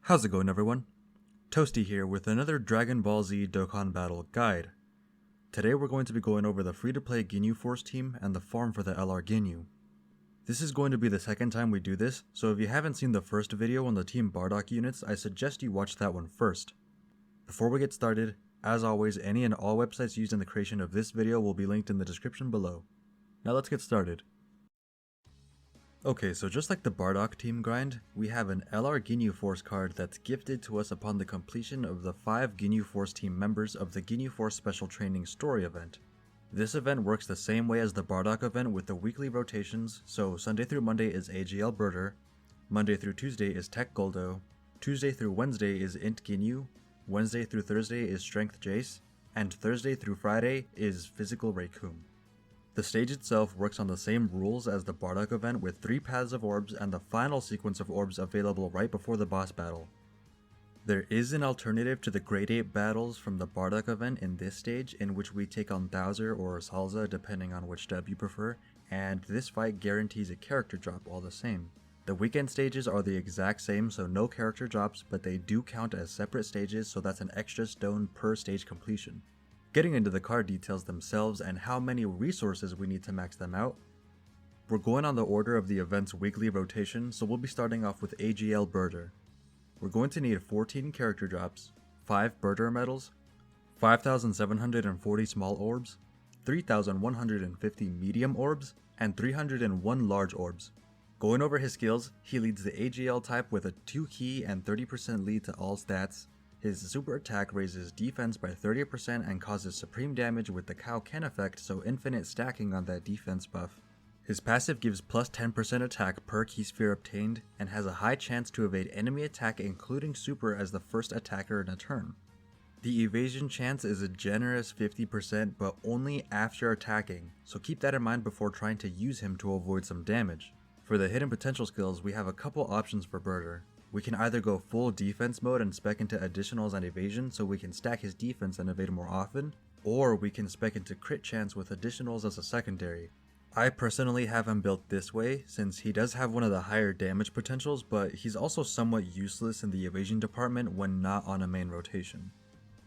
How's it going, everyone? Toasty here with another Dragon Ball Z Dokkan Battle guide. Today we're going to be going over the free-to-play Ginyu Force team and the farm for the LR Ginyu. This is going to be the second time we do this, so if you haven't seen the first video on the Team Bardock units, I suggest you watch that one first. Before we get started, as always, any and all websites used in the creation of this video will be linked in the description below. Now let's get started. Okay, so just like the Bardock team grind, we have an LR Ginyu Force card that's gifted to us upon the completion of the 5 Ginyu Force team members of the Ginyu Force Special Training Story event. This event works the same way as the Bardock event with the weekly rotations, so Sunday through Monday is AGL Birder, Monday through Tuesday is Tech Goldo, Tuesday through Wednesday is Int Ginyu, Wednesday through Thursday is Strength Jace, and Thursday through Friday is Physical Raykum. The stage itself works on the same rules as the Bardock event with 3 paths of orbs and the final sequence of orbs available right before the boss battle. There is an alternative to the Grade 8 battles from the Bardock event in this stage, in which we take on Thouser or Salza depending on which dub you prefer, and this fight guarantees a character drop all the same. The weekend stages are the exact same, so no character drops, but they do count as separate stages, so that's an extra stone per stage completion. Getting into the card details themselves and how many resources we need to max them out, we're going on the order of the event's weekly rotation, so we'll be starting off with AGL Birder. We're going to need 14 character drops, 5 Birder medals, 5,740 small orbs, 3,150 medium orbs, and 301 large orbs. Going over his skills, he leads the AGL type with a 2 key and 30% lead to all stats. His super attack raises defense by 30% and causes supreme damage with the Kaioken effect, so infinite stacking on that defense buff. His passive gives plus 10% attack per key sphere obtained, and has a high chance to evade enemy attack including super as the first attacker in a turn. The evasion chance is a generous 50%, but only after attacking, so keep that in mind before trying to use him to avoid some damage. For the hidden potential skills, we have a couple options for Birder. We can either go full defense mode and spec into additionals and evasion so we can stack his defense and evade more often, or we can spec into crit chance with additionals as a secondary. I personally have him built this way since he does have one of the higher damage potentials, but he's also somewhat useless in the evasion department when not on a main rotation.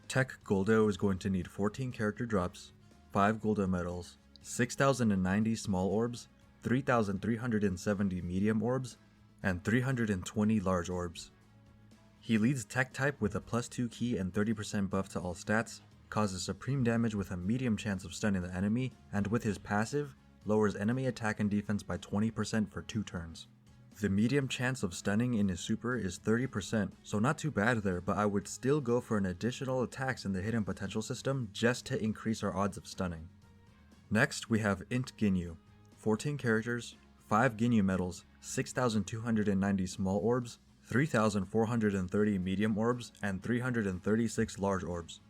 Tech Goldo is going to need 14 character drops, 5 Goldo medals, 6,090 small orbs, 3,370 medium orbs, and 320 large orbs. He leads Tech type with a plus 2 key and 30% buff to all stats, causes supreme damage with a medium chance of stunning the enemy, and with his passive, lowers enemy attack and defense by 20% for 2 turns. The medium chance of stunning in his super is 30%, so not too bad there, but I would still go for an additional attacks in the hidden potential system just to increase our odds of stunning. Next we have Int Ginyu, 14 characters, 5 Ginyu medals, 6,290 small orbs, 3,430 medium orbs, and 336 large orbs.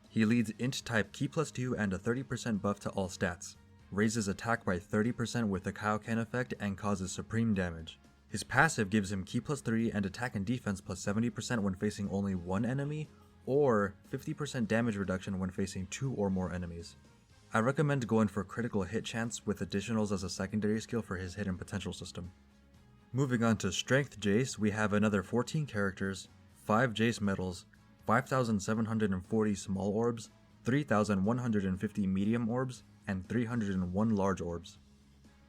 He leads Int type Key plus 2 and a 30% buff to all stats, raises attack by 30% with the Kaioken effect, and causes supreme damage. His passive gives him Key plus 3 and attack and defense plus 70% when facing only one enemy, or 50% damage reduction when facing 2 or more enemies. I recommend going for critical hit chance with additionals as a secondary skill for his hidden potential system. Moving on to Strength Jace, we have another 14 characters, 5 Jace medals, 5,740 small orbs, 3,150 medium orbs, and 301 large orbs.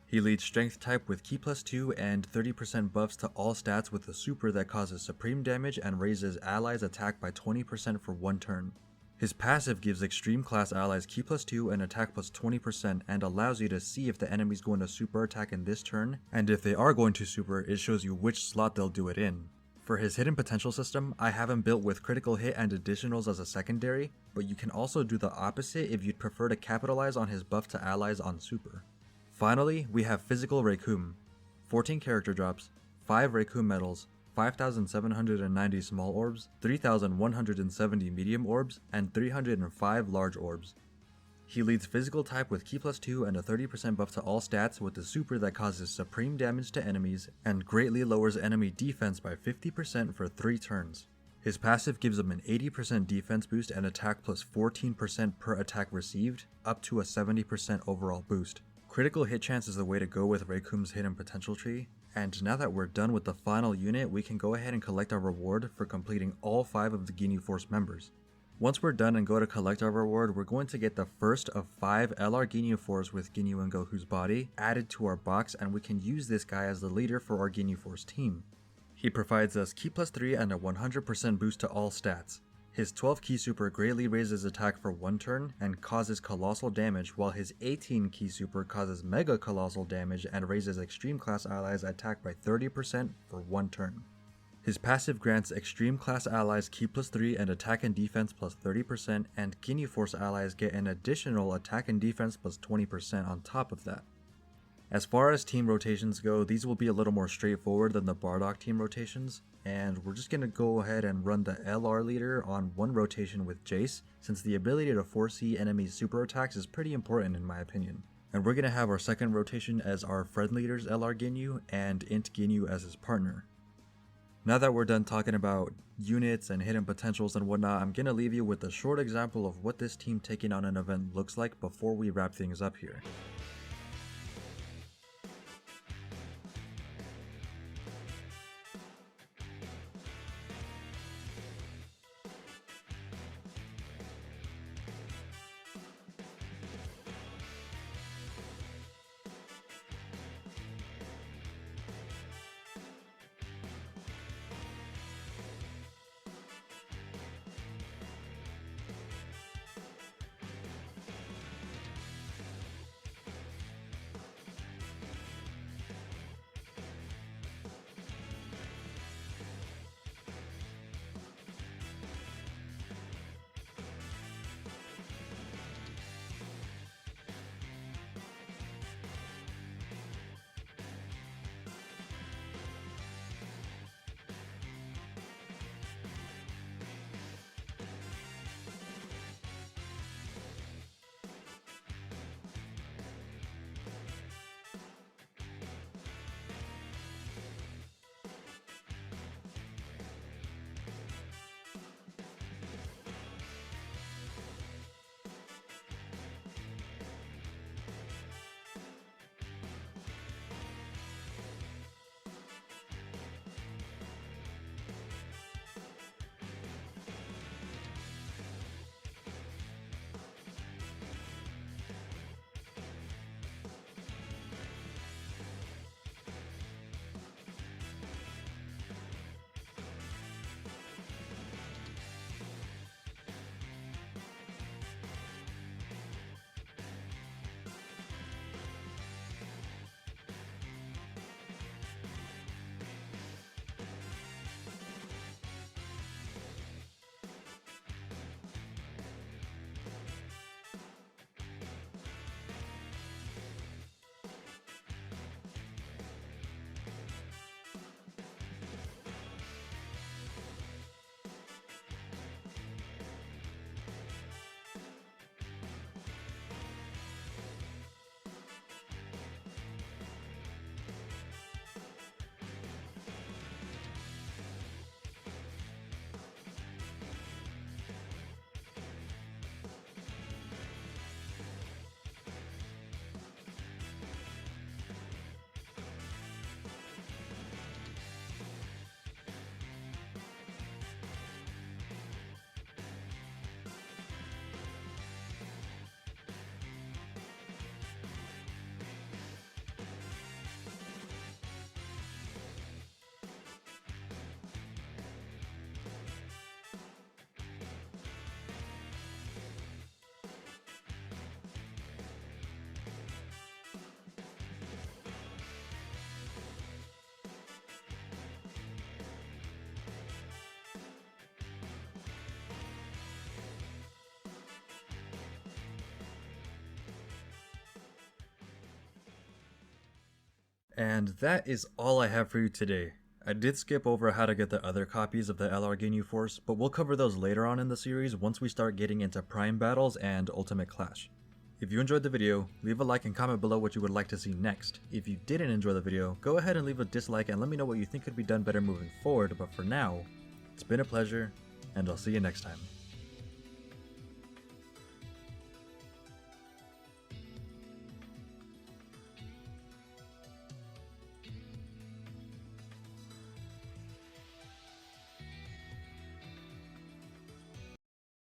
He leads Strength type with Key plus 2 and 30% buffs to all stats with a super that causes supreme damage and raises allies' attack by 20% for 1 turn. His passive gives extreme class allies Key plus 2 and attack plus 20% and allows you to see if the enemy's going to super attack in this turn, and if they are going to super, it shows you which slot they'll do it in. For his hidden potential system, I have him built with critical hit and additionals as a secondary, but you can also do the opposite if you'd prefer to capitalize on his buff to allies on super. Finally, we have Physical Raykum, 14 character drops, 5 Raykum medals, 5,790 small orbs, 3,170 medium orbs, and 305 large orbs. He leads Physical type with Key plus 2 and a 30% buff to all stats with the super that causes supreme damage to enemies and greatly lowers enemy defense by 50% for 3 turns. His passive gives him an 80% defense boost and attack plus 14% per attack received, up to a 70% overall boost. Critical hit chance is the way to go with Raykum's hidden potential tree, And now that we're done with the final unit, we can go ahead and collect our reward for completing all 5 of the Ginyu Force members. Once we're done and go to collect our reward, we're going to get the first of 5 LR Ginyu Force with Ginyu and Goku's body added to our box, and we can use this guy as the leader for our Ginyu Force team. He provides us Ki plus 3 and a 100% boost to all stats. His 12 Ki Super greatly raises attack for 1 turn and causes colossal damage, while his 18 Ki Super causes mega colossal damage and raises extreme class allies attack by 30% for 1 turn. His passive grants extreme class allies Ki plus 3 and attack and defense plus 30%, and Ginyu Force allies get an additional attack and defense plus 20% on top of that. As far as team rotations go, these will be a little more straightforward than the Bardock team rotations, and we're just going to go ahead and run the LR leader on 1 rotation with Jace, since the ability to foresee enemies' super attacks is pretty important in my opinion. And we're going to have our second rotation as our friend leader's LR Ginyu and Int Ginyu as his partner. Now that we're done talking about units and hidden potentials and whatnot, I'm going to leave you with a short example of what this team taking on an event looks like before we wrap things up here. And that is all I have for you today. I did skip over how to get the other copies of the LR Ginyu Force, but we'll cover those later on in the series once we start getting into Prime Battles and Ultimate Clash. If you enjoyed the video, leave a like and comment below what you would like to see next. If you didn't enjoy the video, go ahead and leave a dislike and let me know what you think could be done better moving forward, but for now, it's been a pleasure, and I'll see you next time.